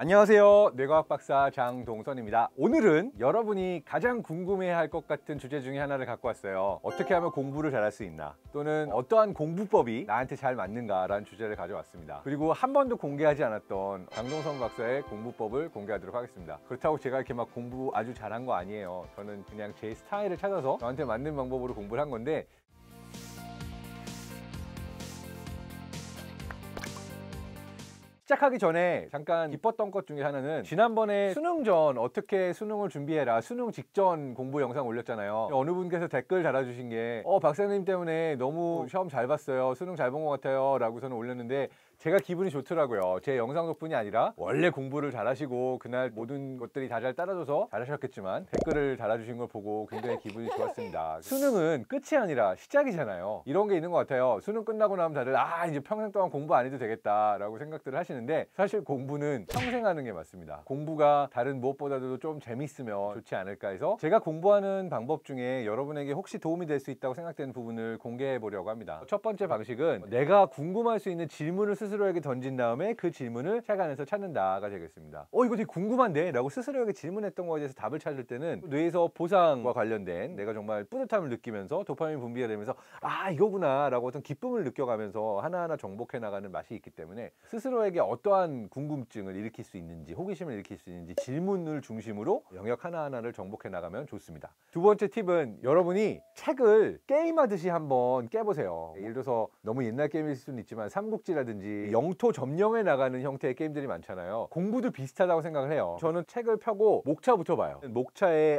안녕하세요. 뇌과학 박사 장동선입니다. 오늘은 여러분이 가장 궁금해할 것 같은 주제 중에 하나를 갖고 왔어요. 어떻게 하면 공부를 잘할 수 있나, 또는 어떠한 공부법이 나한테 잘 맞는가라는 주제를 가져왔습니다. 그리고 한 번도 공개하지 않았던 장동선 박사의 공부법을 공개하도록 하겠습니다. 그렇다고 제가 이렇게 막 공부 아주 잘한 거 아니에요. 저는 그냥 제 스타일을 찾아서 저한테 맞는 방법으로 공부를 한 건데, 시작하기 전에 잠깐 기뻤던 것 중에 하나는, 지난번에 수능 전 어떻게 수능을 준비해라, 수능 직전 공부 영상 올렸잖아요. 어느 분께서 댓글 달아주신 게 박사님 때문에 너무 시험 잘 봤어요, 수능 잘 본 것 같아요 라고 저는 올렸는데, 제가 기분이 좋더라고요. 제 영상 덕분이 아니라 원래 공부를 잘하시고 그날 모든 것들이 다 잘 따라줘서 잘하셨겠지만 댓글을 달아주신 걸 보고 굉장히 기분이 좋았습니다. 수능은 끝이 아니라 시작이잖아요. 이런 게 있는 것 같아요. 수능 끝나고 나면 다들 이제 평생 동안 공부 안 해도 되겠다 라고 생각들을 하시는데, 사실 공부는 평생 하는 게 맞습니다. 공부가 다른 무엇보다도 좀 재밌으면 좋지 않을까 해서 제가 공부하는 방법 중에 여러분에게 혹시 도움이 될 수 있다고 생각되는 부분을 공개해 보려고 합니다. 첫 번째 방식은, 내가 궁금할 수 있는 질문을 스스로에게 던진 다음에 그 질문을 책 안에서 찾는다가 되겠습니다. 이거 되게 궁금한데? 라고 스스로에게 질문했던 거에 대해서 답을 찾을 때는 뇌에서 보상과 관련된, 내가 정말 뿌듯함을 느끼면서 도파민 분비가 되면서 이거구나 라고 어떤 기쁨을 느껴가면서 하나하나 정복해 나가는 맛이 있기 때문에, 스스로에게 어떠한 궁금증을 일으킬 수 있는지, 호기심을 일으킬 수 있는지 질문을 중심으로 영역 하나하나를 정복해 나가면 좋습니다. 두 번째 팁은, 여러분이 책을 게임하듯이 한번 깨보세요. 예를 들어서 너무 옛날 게임일 수는 있지만 삼국지라든지 영토 점령해 나가는 형태의 게임들이 많잖아요. 공부도 비슷하다고 생각을 해요. 저는 책을 펴고 목차부터 봐요. 목차에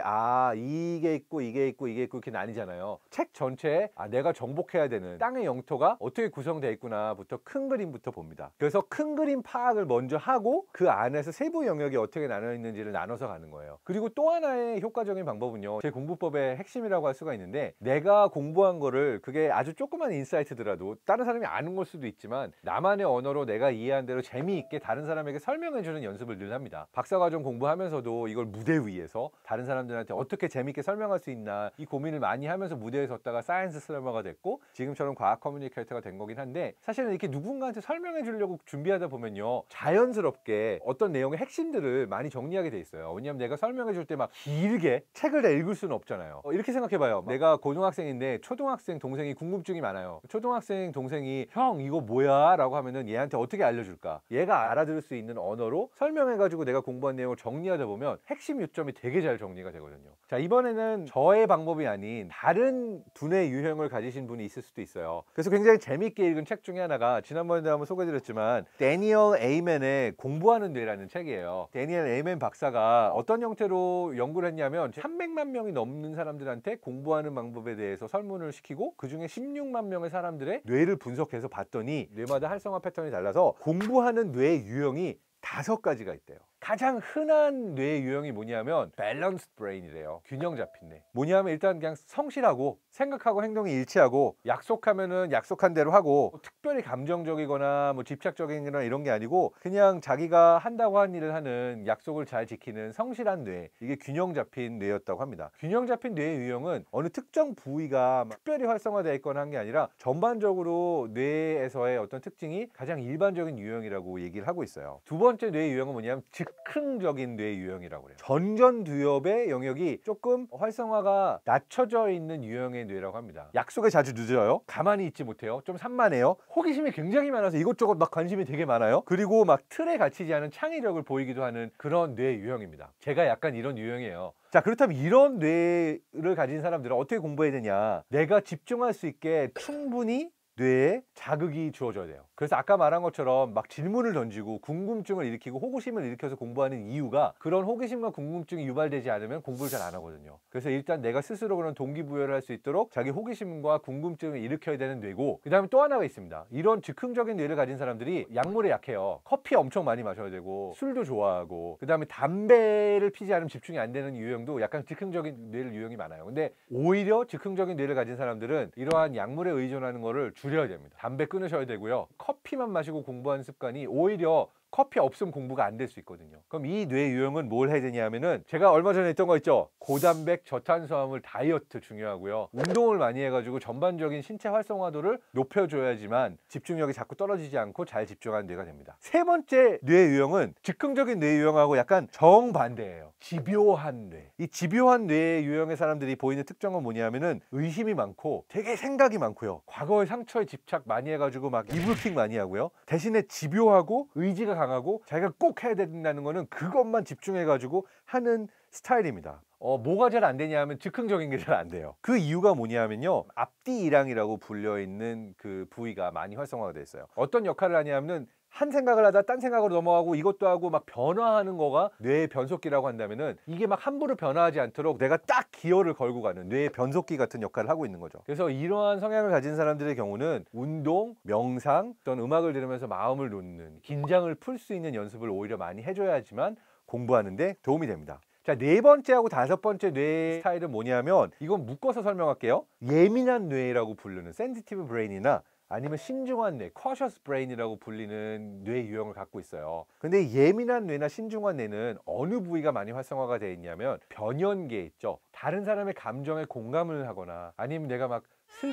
이게 있고 이게 있고 이게 있고 이렇게 나뉘잖아요. 책 전체에 내가 정복해야 되는 땅의 영토가 어떻게 구성되어 있구나부터 큰 그림부터 봅니다. 그래서 큰 그림 파악을 먼저 하고 그 안에서 세부 영역이 어떻게 나눠 있는지를 나눠서 가는 거예요. 그리고 또 하나의 효과적인 방법은요, 제 공부법의 핵심이라고 할 수가 있는데, 내가 공부한 거를, 그게 아주 조그만 인사이트더라도 다른 사람이 아는 걸 수도 있지만 나만의 언어로 내가 이해한 대로 재미있게 다른 사람에게 설명해주는 연습을 늘 합니다. 박사과정 공부하면서도 이걸 무대 위에서 다른 사람들한테 어떻게 재미있게 설명할 수 있나, 이 고민을 많이 하면서 무대에 섰다가 사이언스 슬래머가 됐고 지금처럼 과학 커뮤니케이터가 된 거긴 한데, 사실은 이렇게 누군가한테 설명해 주려고 준비하다 보면요, 자연스럽게 어떤 내용의 핵심들을 많이 정리하게 돼 있어요. 왜냐면 내가 설명해 줄 때 막 길게 책을 다 읽을 수는 없잖아요. 이렇게 생각해봐요. 내가 고등학생인데 초등학생 동생이 궁금증이 많아요. 초등학생 동생이 형 이거 뭐야? 라고 하면은 얘한테 어떻게 알려줄까? 얘가 알아들을 수 있는 언어로 설명해가지고 내가 공부한 내용을 정리하다 보면 핵심 요점이 되게 잘 정리가 되거든요. 자, 이번에는 저의 방법이 아닌 다른 두뇌 유형을 가지신 분이 있을 수도 있어요. 그래서 굉장히 재밌게 읽은 책 중에 하나가, 지난번에도 한번 소개드렸지만 데니얼 에이맨의 공부하는 뇌라는 책이에요. 데니얼 에이맨 박사가 어떤 형태로 연구를 했냐면, 300만 명이 넘는 사람들한테 공부하는 방법에 대해서 설문을 시키고 그 중에 16만 명의 사람들의 뇌를 분석해서 봤더니 뇌마다 활성화 패턴이 달라서 공부하는 뇌 유형이 5가지가 있대요. 가장 흔한 뇌 유형이 뭐냐면 밸런스드 브레인이래요. 균형 잡힌 뇌. 뭐냐면 일단 그냥 성실하고 생각하고 행동이 일치하고, 약속하면은 약속한 대로 하고, 특별히 감정적이거나 집착적이거나 이런 게 아니고 그냥 자기가 한다고 한 일을 하는, 약속을 잘 지키는 성실한 뇌, 이게 균형 잡힌 뇌였다고 합니다. 균형 잡힌 뇌 유형은 어느 특정 부위가 특별히 활성화되어 있거나 한 게 아니라 전반적으로 뇌에서의 어떤 특징이 가장 일반적인 유형이라고 얘기를 하고 있어요. 두 번째 뇌 유형은 뭐냐면 즉흥적인 뇌 유형이라고 그래요. 전전두엽의 영역이 조금 활성화가 낮춰져 있는 유형의 뇌라고 합니다. 약속에 자주 늦어요. 가만히 있지 못해요. 좀 산만해요. 호기심이 굉장히 많아서 이것저것 막 관심이 되게 많아요. 그리고 막 틀에 갇히지 않은 창의력을 보이기도 하는 그런 뇌 유형입니다. 제가 약간 이런 유형이에요. 자, 그렇다면 이런 뇌를 가진 사람들은 어떻게 공부해야 되냐? 내가 집중할 수 있게 충분히 뇌에 자극이 주어져야 돼요. 그래서 아까 말한 것처럼 막 질문을 던지고 궁금증을 일으키고 호기심을 일으켜서 공부하는 이유가, 그런 호기심과 궁금증이 유발되지 않으면 공부를 잘 안 하거든요. 그래서 일단 내가 스스로 그런 동기부여를 할 수 있도록 자기 호기심과 궁금증을 일으켜야 되는 뇌고, 그 다음에 또 하나가 있습니다. 이런 즉흥적인 뇌를 가진 사람들이 약물에 약해요. 커피 엄청 많이 마셔야 되고 술도 좋아하고, 그 다음에 담배를 피지 않으면 집중이 안 되는 유형도 약간 즉흥적인 뇌를 유형이 많아요. 근데 오히려 즉흥적인 뇌를 가진 사람들은 이러한 약물에 의존하는 거를 줄여야 됩니다. 담배 끊으셔야 되고요. 커피만 마시고 공부하는 습관이 오히려 커피 없으면 공부가 안 될 수 있거든요. 그럼 이 뇌 유형은 뭘 해야 되냐 하면은 제가 얼마 전에 했던 거 있죠. 고단백 저탄수화물 다이어트 중요하고요. 운동을 많이 해가지고 전반적인 신체 활성화도를 높여줘야지만 집중력이 자꾸 떨어지지 않고 잘 집중하는 뇌가 됩니다. 세 번째 뇌 유형은 즉흥적인 뇌 유형하고 약간 정반대예요. 집요한 뇌. 이 집요한 뇌 유형의 사람들이 보이는 특징은 뭐냐면은 의심이 많고 되게 생각이 많고요. 과거의 상처에 집착 많이 해가지고 막 이불킥 많이 하고요. 대신에 집요하고 의지가 강하고 자기가 꼭 해야 된다는 거는 그것만 집중해가지고 하는 스타일입니다. 뭐가 잘 안 되냐 하면 즉흥적인 게 잘 안 돼요. 그 이유가 뭐냐면요. 앞뒤 일항이라고 불려있는 그 부위가 많이 활성화가 돼 있어요. 어떤 역할을 하냐면은 한 생각을 하다 딴 생각으로 넘어가고 이것도 하고 막 변화하는 거가 뇌의 변속기라고 한다면은 이게 막 함부로 변화하지 않도록 내가 딱 기어를 걸고 가는 뇌의 변속기 같은 역할을 하고 있는 거죠. 그래서 이러한 성향을 가진 사람들의 경우는 운동, 명상, 어떤 음악을 들으면서 마음을 놓는 긴장을 풀 수 있는 연습을 오히려 많이 해줘야지만 공부하는 데 도움이 됩니다. 자, 네 번째하고 다섯 번째 뇌 스타일은 뭐냐면 이건 묶어서 설명할게요. 예민한 뇌라고 부르는 센시티브 브레인이나 아니면 신중한 뇌, cautious brain이라고 불리는 뇌 유형을 갖고 있어요. 근데 예민한 뇌나 신중한 뇌는 어느 부위가 많이 활성화가 되어 있냐면 변연계 있죠. 다른 사람의 감정에 공감을 하거나 아니면 내가 막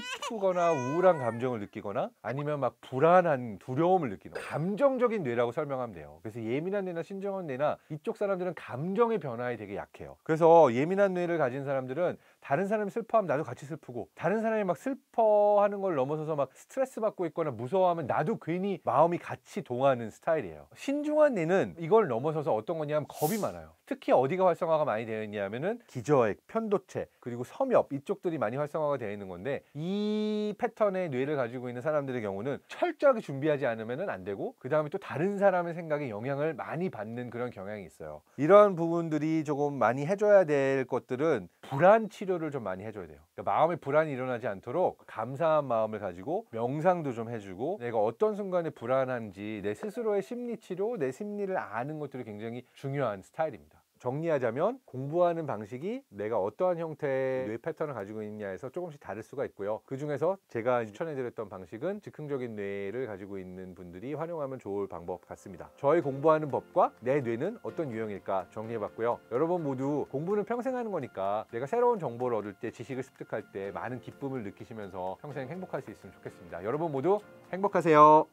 슬프거나 우울한 감정을 느끼거나 아니면 막 불안한 두려움을 느끼는 감정적인 뇌라고 설명하면 돼요. 그래서 예민한 뇌나 신중한 뇌나 이쪽 사람들은 감정의 변화에 되게 약해요. 그래서 예민한 뇌를 가진 사람들은 다른 사람이 슬퍼하면 나도 같이 슬프고 다른 사람이 막 슬퍼하는 걸 넘어서서 막 스트레스 받고 있거나 무서워하면 나도 괜히 마음이 같이 동하는 스타일이에요. 신중한 뇌는 이걸 넘어서서 어떤 거냐면 겁이 많아요. 특히 어디가 활성화가 많이 되어 있냐면은 기저핵, 편도체, 그리고 섬엽 이쪽들이 많이 활성화가 되어 있는 건데 이 패턴의 뇌를 가지고 있는 사람들의 경우는 철저하게 준비하지 않으면 안 되고 그 다음에 또 다른 사람의 생각에 영향을 많이 받는 그런 경향이 있어요. 이런 부분들이 조금 많이 해줘야 될 것들은 불안 치료를 좀 많이 해줘야 돼요. 그러니까 마음에 불안이 일어나지 않도록 감사한 마음을 가지고 명상도 좀 해주고 내가 어떤 순간에 불안한지 내 스스로의 심리 치료, 내 심리를 아는 것들이 굉장히 중요한 스타일입니다. 정리하자면 공부하는 방식이 내가 어떠한 형태의 뇌 패턴을 가지고 있느냐에서 조금씩 다를 수가 있고요. 그 중에서 제가 추천해드렸던 방식은 즉흥적인 뇌를 가지고 있는 분들이 활용하면 좋을 방법 같습니다. 저희 공부하는 법과 내 뇌는 어떤 유형일까 정리해봤고요. 여러분 모두 공부는 평생 하는 거니까 내가 새로운 정보를 얻을 때 지식을 습득할 때 많은 기쁨을 느끼시면서 평생 행복할 수 있으면 좋겠습니다. 여러분 모두 행복하세요.